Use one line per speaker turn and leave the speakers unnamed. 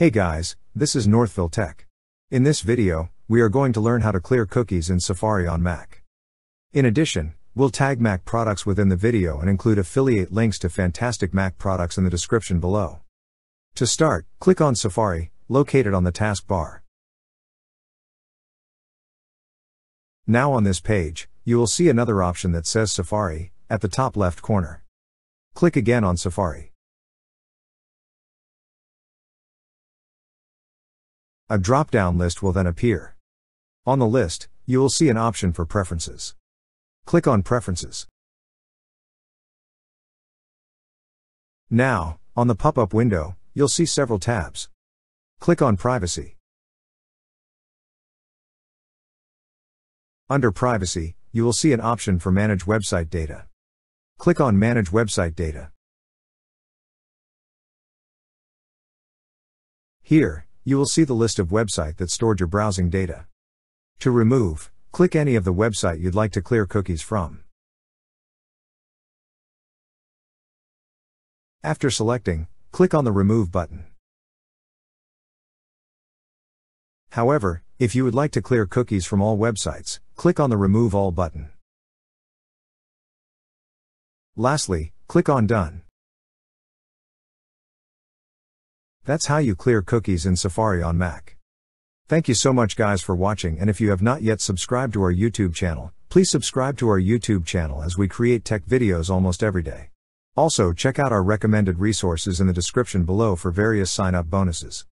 Hey guys, this is Northville Tech. In this video, we are going to learn how to clear cookies in Safari on Mac. In addition, we'll tag Mac products within the video and include affiliate links to fantastic Mac products in the description below. To start, click on Safari, located on the taskbar. Now on this page, you will see another option that says Safari, at the top left corner. Click again on Safari. A drop-down list will then appear. On the list, you will see an option for Preferences. Click on Preferences. Now, on the pop-up window, you'll see several tabs. Click on Privacy. Under Privacy, you will see an option for Manage Website Data. Click on Manage Website Data. Here, you will see the list of websites that stored your browsing data. To remove, click any of the website you'd like to clear cookies from. After selecting, click on the Remove button. However, if you would like to clear cookies from all websites, click on the Remove All button. Lastly, click on Done. That's how you clear cookies in Safari on Mac. Thank you so much guys for watching, and if you have not yet subscribed to our YouTube channel, please subscribe to our YouTube channel as we create tech videos almost every day. Also check out our recommended resources in the description below for various sign-up bonuses.